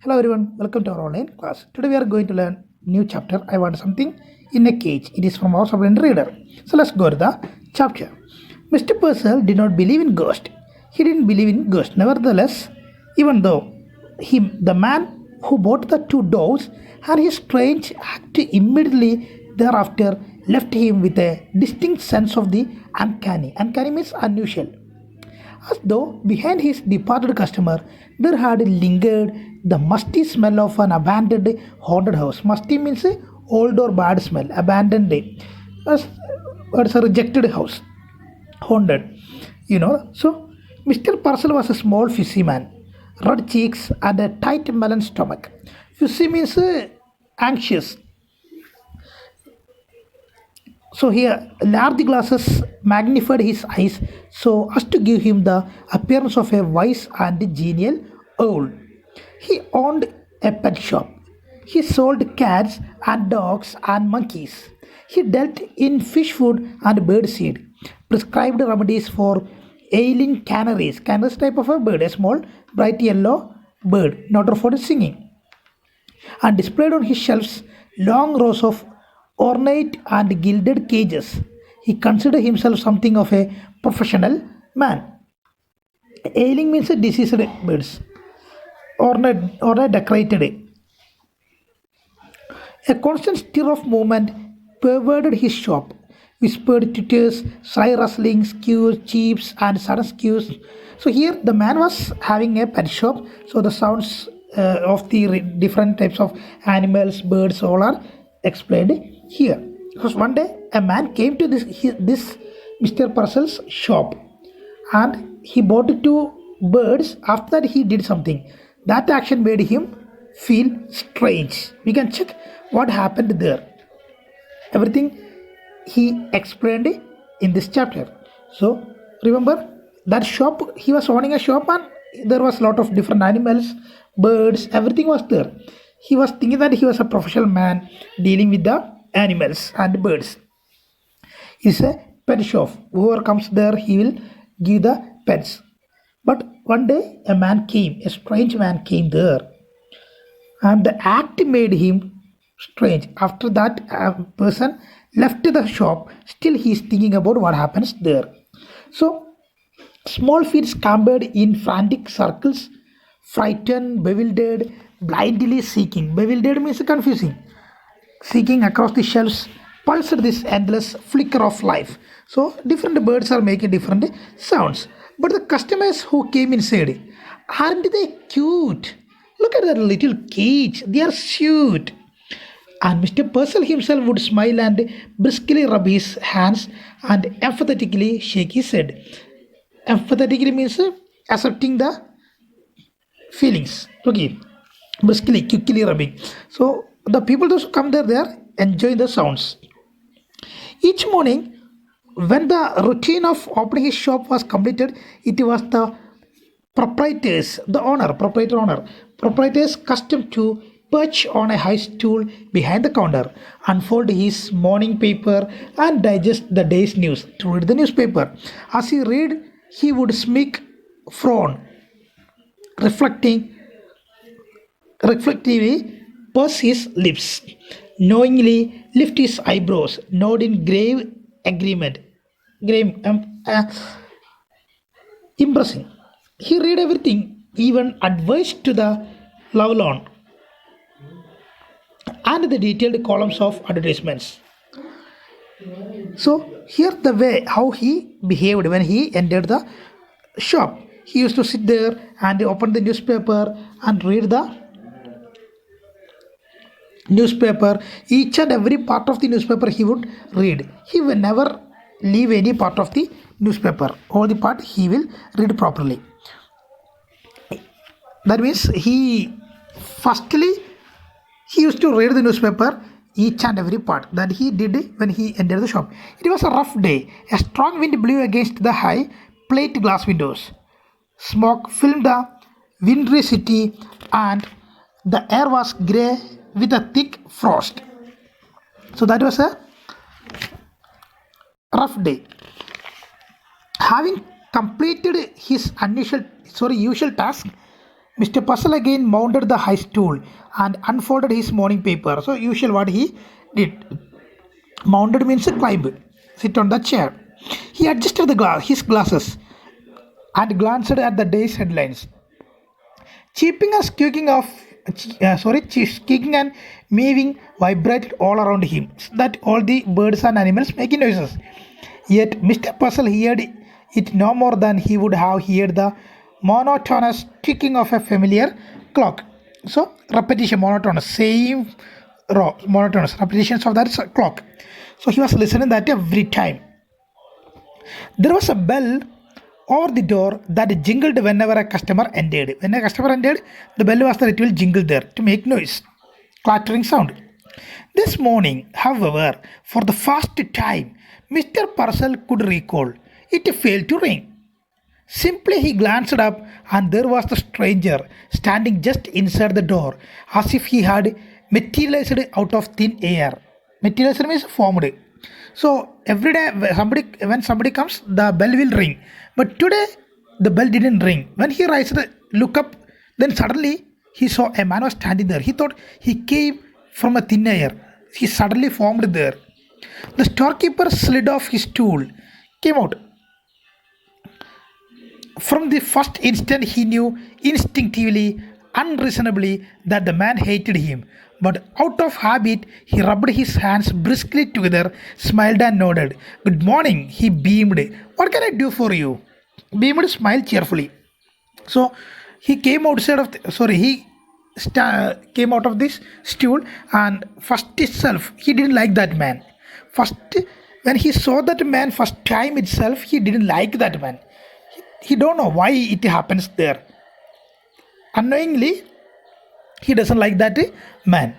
Hello everyone, welcome to our online class. Today we are going to learn new chapter. I want something in a cage. It is from our submarine reader. So let's go to the chapter. Mr. Purcell did not believe in ghost. He didn't believe in ghost. Nevertheless, even though the man who bought the two doves and his strange act immediately thereafter left him with a distinct sense of the uncanny. Uncanny means unusual, as though behind his departed customer there had lingered the musty smell of an abandoned haunted house. Musty means old or bad smell, abandoned, as it's a rejected house, haunted. So Mr. Purcell was a small fuzzy man, red cheeks and a tight melon stomach. Fuzzy means anxious. So here, large glasses magnified his eyes so as to give him the appearance of a wise and genial owl. He owned a pet shop. He sold cats and dogs and monkeys. He dealt in fish food and bird seed, prescribed remedies for ailing canaries. Canaries type of a bird, a small bright yellow bird, noted for its singing, and displayed on his shelves long rows of ornate and gilded cages. He considered himself something of a professional man. Ailing means diseased birds, ornate decorated. A constant stir of movement pervaded his shop. Whispered titters, sly rustlings, skews, cheeps, and sudden skews. So here the man was having a pet shop. So the sounds of the different types of animals, birds, all are explained here. Because one day a man came to this Mr. Purcell's shop and he bought two birds. After that he did something. That action made him feel strange. We can check what happened there. Everything he explained in this chapter. So remember that shop, he was owning a shop and there was a lot of different animals, birds, everything was there. He was thinking that he was a professional man dealing with the animals and birds. It's a pet shop. Whoever comes there, he will give the pets. But one day a strange man came there, and the act made him strange. After that, a person left the shop. Still, he is thinking about what happens there. So, small feet scampered in frantic circles, frightened, bewildered, blindly seeking. Bewildered means confusing. Seeking across the shelves, pulsed this endless flicker of life. So, different birds are making different sounds. But the customers who came inside, aren't they cute? Look at that little cage, they are cute. And Mr. Purcell himself would smile and briskly rub his hands and emphatically shake his head. Emphatically means accepting the feelings. Okay, briskly, quickly rubbing. So the people those who come there, they are enjoying the sounds. Each morning, when the routine of opening his shop was completed, it was the proprietor's custom to perch on a high stool behind the counter, unfold his morning paper, and digest the day's news. To read the newspaper, as he read, he would smirk, frown, reflecting, reflectively purse his lips, knowingly lift his eyebrows, nod in grave agreement, grave, impressing. He read everything, even advice to the love loan and the detailed columns of advertisements. So here the way how he behaved when he entered the shop. He used to sit there and open the newspaper and read the newspaper. Each and every part of the newspaper he would read. He will never leave any part of the newspaper. All the part he will read properly. That means he used to read the newspaper each and every part that he did when he entered the shop. It was a rough day. A strong wind blew against the high plate glass windows. Smoke filled the wintry city and the air was grey with a thick frost. So that was a rough day. Having completed his usual task, Mr. Puzzle again mounted the high stool and unfolded his morning paper. So, usual what he did. Mounted means climb, sit on the chair. He adjusted his glasses and glanced at the day's headlines. Cheeping and squeaking squeaking and meowing vibrated all around him, so that all the birds and animals making noises. Yet Mr. Puzzle heard it no more than he would have heard the monotonous ticking of a familiar clock. So repetition, monotonous, same monotonous repetitions of that clock. So he was listening that every time. There was a bell over the door that jingled whenever a customer entered. When a customer entered, the bell was there, it will jingle there to make noise, clattering sound. This morning, however, for the first time, Mr. Purcell could recall, it failed to ring. Simply he glanced up and there was the stranger standing just inside the door as if he had materialized out of thin air. Materialized means formed. So every day when somebody comes, the bell will ring. But today the bell didn't ring. When he raised look up, then suddenly he saw a man was standing there. He thought he came from a thin air. He suddenly formed there. The storekeeper slid off his stool, came out. From the first instant, he knew instinctively, unreasonably, that the man hated him. But out of habit, he rubbed his hands briskly together, smiled, and nodded. Good morning, he beamed. What can I do for you? Beamed smiled cheerfully. So he came outside of he came out of this stool, and first itself he didn't like that man. First, when he saw that man first time itself, he didn't like that man. He don't know why it happens there. Unknowingly, he doesn't like that man.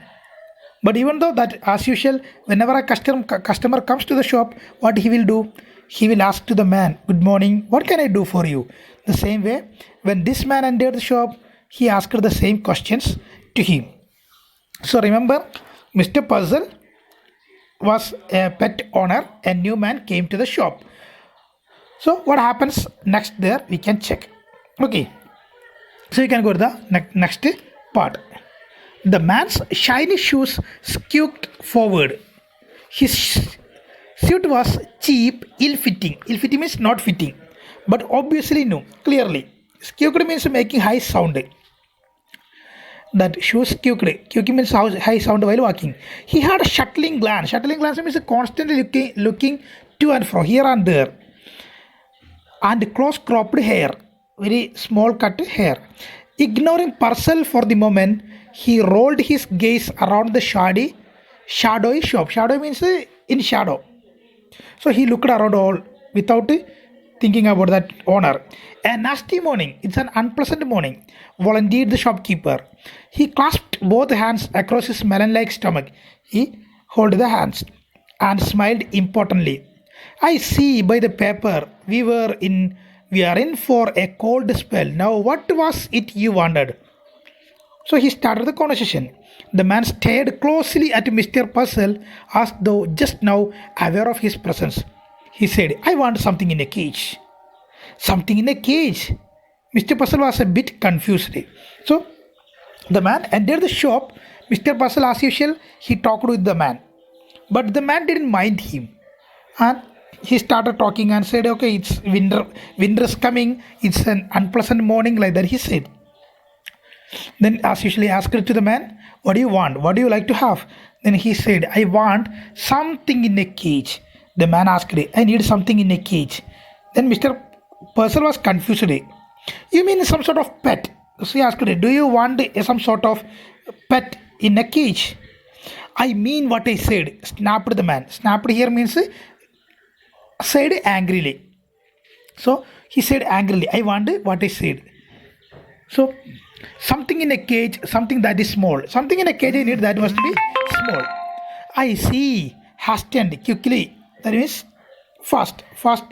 But even though that, as usual, whenever a customer comes to the shop, what he will do? He will ask to the man, "Good morning. What can I do for you?" The same way, when this man entered the shop, he asked the same questions to him. So remember, Mr. Puzzle was a pet owner. A new man came to the shop. So what happens next there? We can check. Okay. So you can go to the next part. The man's shiny shoes squeaked forward. His suit was cheap, ill-fitting. Ill-fitting means not fitting, but obviously no, clearly. Squeaked means making high sound. That shoes squeaked. Squeaking means high sound while walking. He had a shuttling glance. Shuttling glance means constantly looking to and fro, here and there. And close cropped hair, very small cut hair. Ignoring Purcell for the moment, he rolled his gaze around the shadowy shop. Shadow means in shadow. So he looked around all without thinking about that owner. A nasty morning, it's an unpleasant morning, volunteered the shopkeeper. He clasped both hands across his melon-like stomach. He held the hands and smiled importantly. I see by the paper we are in for a cold spell. Now what was it you wanted? So he started the conversation. The man stared closely at Mr. Puzzle as though just now aware of his presence. He said, I want something in a cage. Something in a cage? Mr. Puzzle was a bit confused. So the man entered the shop. Mr. Puzzle, as usual, he talked with the man. But the man didn't mind him. And he started talking and said, okay, it's winter is coming, it's an unpleasant morning, like that he said. Then as usually asked to the man, what do you want? What do you like to have? Then he said, I want something in a cage. The man asked, I need something in a cage. Then Mr. Purcell was confused. You mean some sort of pet? So he asked, do you want some sort of pet in a cage? I mean what I said, snapped the man. Snapped here means said angrily. So he said angrily, I want what I said. So something in a cage, something that is small. Something in a cage I need that must be small. I see. Hastened quickly. That means fast.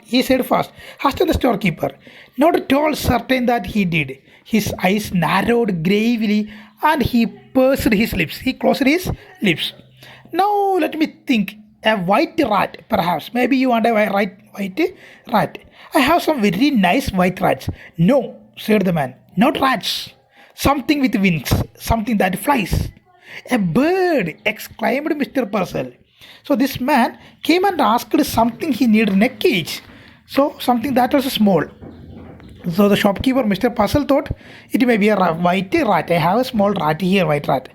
He said fast. Hastened the storekeeper. Not at all certain that he did. His eyes narrowed gravely and he pursed his lips. He closed his lips. Now let me think. A white rat, perhaps. Maybe you want a white rat. I have some very nice white rats. No, said the man. Not rats. something with wings, something that flies. A bird, exclaimed Mr. Purcell. So this man came and asked something he needed in a cage. So something that was small. So the shopkeeper, Mr. Puzzle, thought it may be a white rat. I have a small rat here, white rat.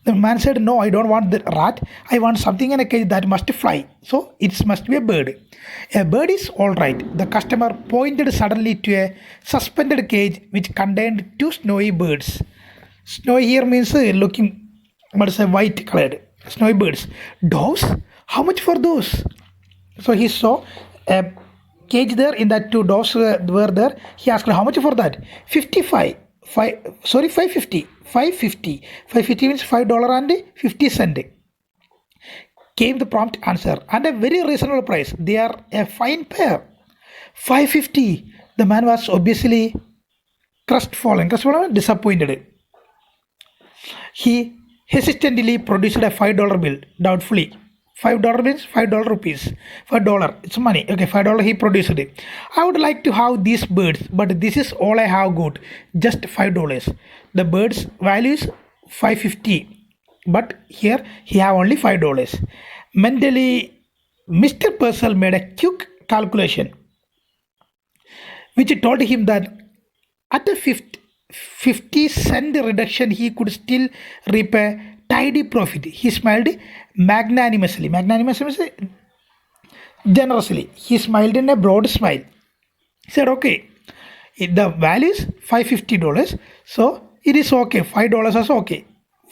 The man said, no, I don't want the rat. I want something in a cage that must fly. So it must be a bird. A bird is all right. The customer pointed suddenly to a suspended cage which contained two snowy birds. Snowy here means looking, but it's a white colored. Snowy birds. Doves? How much for those? So he saw a cage there, in that two doves were there. He asked, how much for that? 55. 550. 550. 550 means $5.50. Came the prompt answer, and a very reasonable price. They are a fine pair. 550. The man was obviously crestfallen, disappointed. He hesitantly produced a $5 bill, doubtfully. $5 means $5 rupees. $5. It's money. Okay, $5 he produced it. I would like to have these birds, but this is all I have got. Just $5. The bird's value is 550. But here he have only $5. Mentally, Mr. Purcell made a quick calculation, which told him that at a 50-cent reduction, he could still reap a tidy profit. He smiled magnanimously. Magnanimously means generously. He smiled in a broad smile. He said, okay, the value is $550, so it is okay. $5 is okay.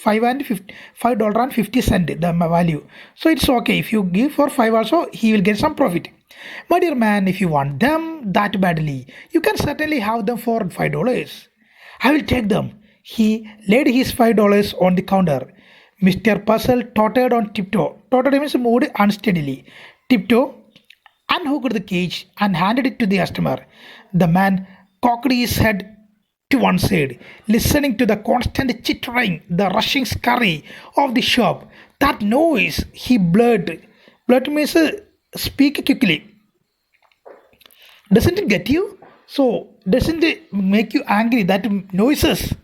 $5.50 the value. So it's okay. If you give for 5 also, he will get some profit. My dear man, if you want them that badly, you can certainly have them for $5. I will take them. He laid his $5 on the counter. Mr. Purcell tottered on tiptoe. Tottered means moved unsteadily. Tiptoe unhooked the cage and handed it to the customer. The man cocked his head to one side, listening to the constant chittering, the rushing scurry of the shop. That noise, he blurted. Blurt means speak quickly. Doesn't it get you? So, doesn't it make you angry? That noises.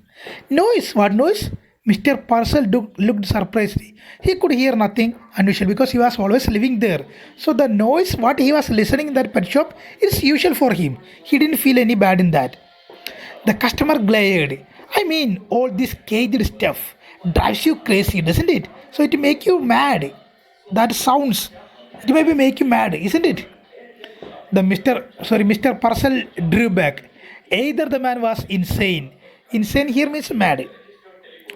Noise? What noise? Mr. Purcell looked surprised. He could hear nothing unusual because he was always living there. So the noise what he was listening in that pet shop is usual for him. He didn't feel any bad in that. The customer glared. I mean, all this caged stuff drives you crazy, doesn't it? So it make you mad. That sounds. It maybe make you mad, isn't it? Mr. Purcell drew back. Either the man was insane. Insane here means mad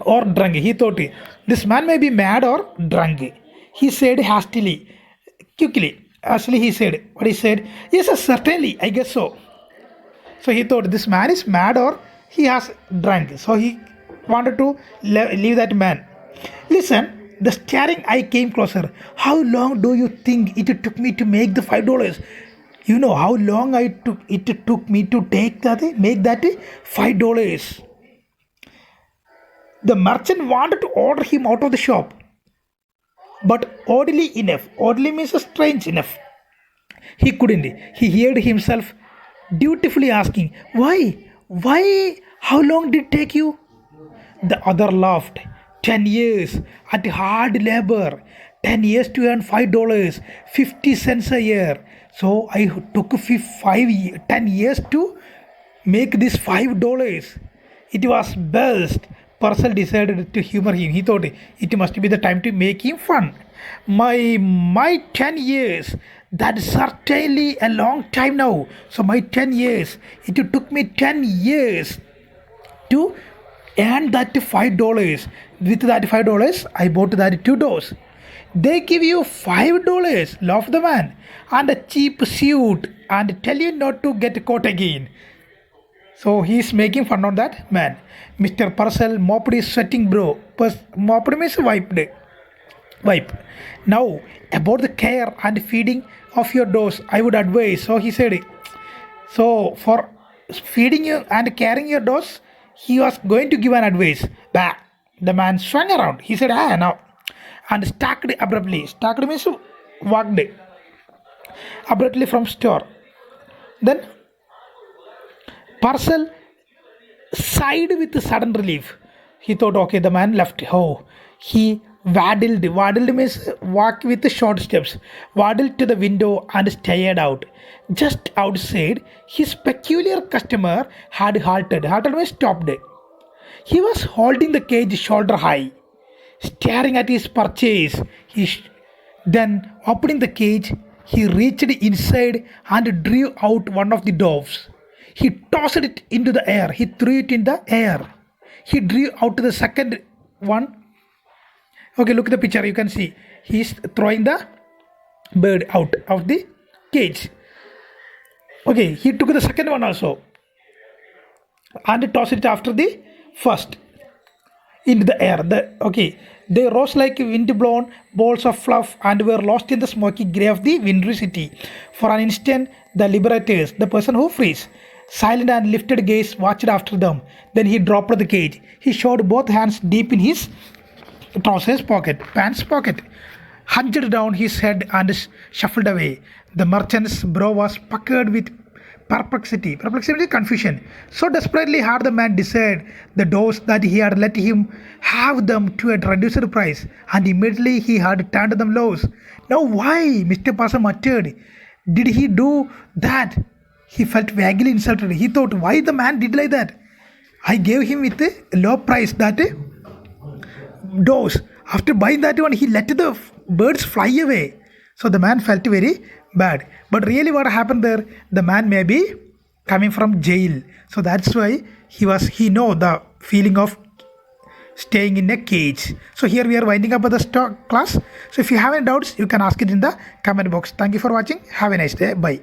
or drunk. He thought this man may be mad or drunk. He said hastily, quickly. Actually, he said, what he said, yes, sir, certainly, I guess so. So he thought this man is mad or he has drunk. So he wanted to leave that man. Listen, the staring eye came closer. How long do you think it took me to make the $5? You know how long it took me to make that $5. The merchant wanted to order him out of the shop. But oddly means strange enough, he couldn't. He heard himself dutifully asking, Why? How long did it take you? The other laughed. 10 years at hard labor. 10 years to earn $5, 50 cents a year. So I took 10 years to make this $5. It was best. Purcell decided to humor him. He thought it must be the time to make him fun. My 10 years. That's certainly a long time now. So my 10 years. It took me 10 years to earn that $5. With that $5, I bought that 2 doors. They give you $5, laughed the man, and a cheap suit, and tell you not to get caught again. So he's making fun of that man. Mr. Purcell mopped his sweating brow. Mopped means wipe. Now, about the care and feeding of your dogs, I would advise. So he said, so for feeding you and caring your dogs, he was going to give an advice. Bah! The man swung around. He said, now. And stalked abruptly. Stalked means walked abruptly from store. Then Purcell sighed with sudden relief. He thought, okay, the man left. Oh, he waddled. Waddled means walk with short steps. Waddled to the window and stared out. Just outside, his peculiar customer had halted. Halted means stopped. He was holding the cage shoulder high, staring at his purchase. Then, opening the cage, he reached inside and drew out one of the doves. He tossed it into the air. He threw it in the air. He drew out the second one. Okay, look at the picture. You can see he's throwing the bird out of the cage. Okay, he took the second one also and tossed it after the first into the air. They rose like wind-blown balls of fluff and were lost in the smoky grey of the wintry city. For an instant, the liberators, the person who frees, silent and lifted gaze, watched after them. Then he dropped the cage. He showed both hands deep in his pants pocket, hunched down his head and shuffled away. The merchant's brow was puckered with perplexity. Perplexity is confusion. So desperately had the man desired the doves that he had let him have them to a reduced price, and immediately he had turned them loose. Now why? Mr. Possum muttered. Did he do that? He felt vaguely insulted. He thought, why the man did like that? I gave him with a low price that doves. After buying that one, he let the birds fly away. So the man felt very bad. But really what happened there, the man may be coming from jail. So that's why he know the feeling of staying in a cage. So here we are winding up the class. So if you have any doubts, you can ask it in the comment box. Thank you for watching. Have a nice day. Bye.